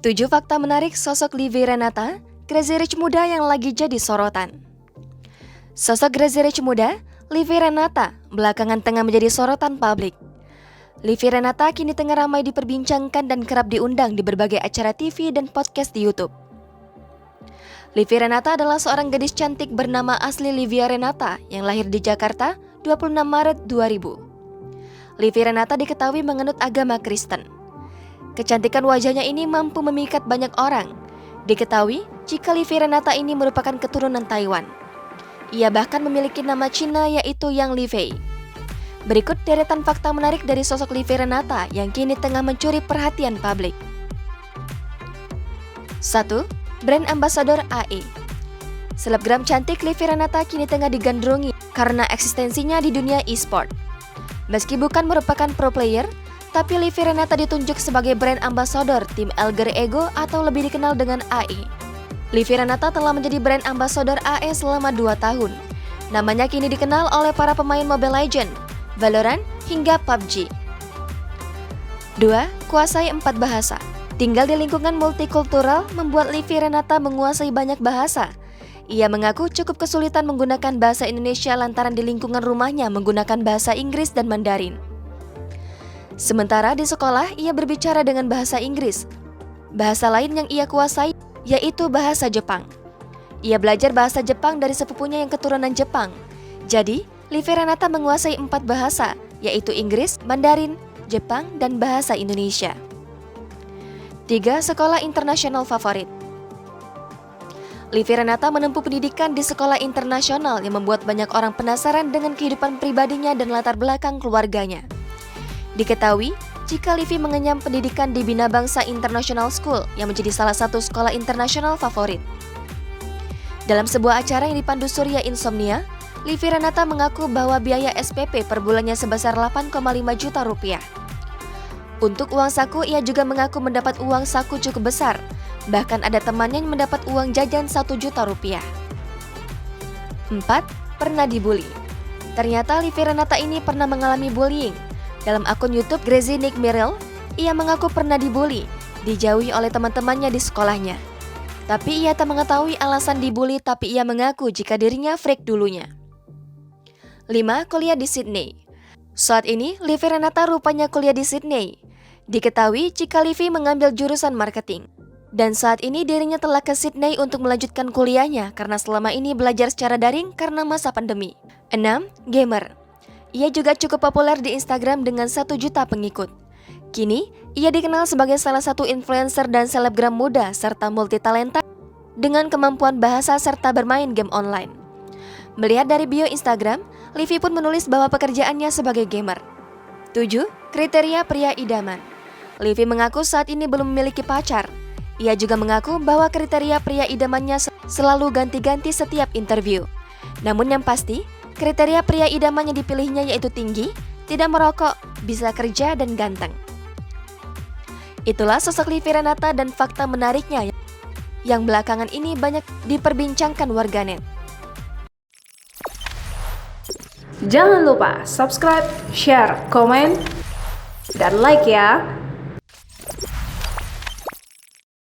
7 fakta menarik sosok Livi Renata, Crazy Rich muda yang lagi jadi sorotan. Sosok Crazy Rich muda, Livi Renata, belakangan tengah menjadi sorotan publik. Livi Renata kini tengah ramai diperbincangkan dan kerap diundang di berbagai acara TV dan podcast di YouTube. Livi Renata adalah seorang gadis cantik bernama asli Livia Renata yang lahir di Jakarta 26 Maret 2000. Livi Renata diketahui menganut agama Kristen. Kecantikan wajahnya ini mampu memikat banyak orang. Diketahui jika Livi Renata ini merupakan keturunan Taiwan. Ia bahkan memiliki nama Cina yaitu Yang Livei. Berikut deretan fakta menarik dari sosok Livi Renata yang kini tengah mencuri perhatian publik. 1. Brand Ambassador AE. Selebgram cantik Livi Renata kini tengah digandrungi karena eksistensinya di dunia e-sport. Meski bukan merupakan pro player, tapi Livi Renata ditunjuk sebagai brand ambassador tim Alter Ego atau lebih dikenal dengan AE. Livi Renata telah menjadi brand ambassador AE selama 2 tahun. Namanya kini dikenal oleh para pemain Mobile Legends, Valorant, hingga PUBG. 2. Kuasai 4 bahasa. Tinggal di lingkungan multikultural membuat Livi Renata menguasai banyak bahasa. Ia mengaku cukup kesulitan menggunakan bahasa Indonesia lantaran di lingkungan rumahnya menggunakan bahasa Inggris dan Mandarin. Sementara di sekolah, ia berbicara dengan bahasa Inggris. Bahasa lain yang ia kuasai yaitu bahasa Jepang. Ia belajar bahasa Jepang dari sepupunya yang keturunan Jepang. Jadi, Livi Renata menguasai 4 bahasa, yaitu Inggris, Mandarin, Jepang, dan bahasa Indonesia. 3. Sekolah internasional favorit. Livi Renata menempuh pendidikan di sekolah internasional yang membuat banyak orang penasaran dengan kehidupan pribadinya dan latar belakang keluarganya. Diketahui, jika Livi mengenyam pendidikan di Bina Bangsa International School yang menjadi salah satu sekolah internasional favorit. Dalam sebuah acara yang dipandu Surya Insomnia, Livi Renata mengaku bahwa biaya SPP per bulannya sebesar 8,5 juta rupiah. Untuk uang saku, ia juga mengaku mendapat uang saku cukup besar. Bahkan ada temannya yang mendapat uang jajan 1 juta rupiah. 4. Pernah dibully. Ternyata Livi Renata ini pernah mengalami bullying. Dalam akun YouTube Crazy Nick Mirrell, ia mengaku pernah dibully, dijauhi oleh teman-temannya di sekolahnya. Tapi ia tak mengetahui alasan dibully, tapi ia mengaku jika dirinya freak dulunya. 5. Kuliah di Sydney. Saat ini, Livi Renata rupanya kuliah di Sydney. Diketahui jika Livi mengambil jurusan marketing. Dan saat ini dirinya telah ke Sydney untuk melanjutkan kuliahnya karena selama ini belajar secara daring karena masa pandemi. 6. Gamer. Ia juga cukup populer di Instagram dengan 1 juta pengikut. Kini, ia dikenal sebagai salah satu influencer dan selebgram muda serta multitalenta dengan kemampuan bahasa serta bermain game online. Melihat dari bio Instagram, Livi pun menulis bahwa pekerjaannya sebagai gamer. 7. Kriteria pria idaman. Livi mengaku saat ini belum memiliki pacar. Ia juga mengaku bahwa kriteria pria idamannya selalu ganti-ganti setiap interview. Namun yang pasti, kriteria pria idaman yang dipilihnya yaitu tinggi, tidak merokok, bisa kerja, dan ganteng. Itulah sosok Livi Renata dan fakta menariknya yang belakangan ini banyak diperbincangkan warganet. Jangan lupa subscribe, share, komen, dan like ya!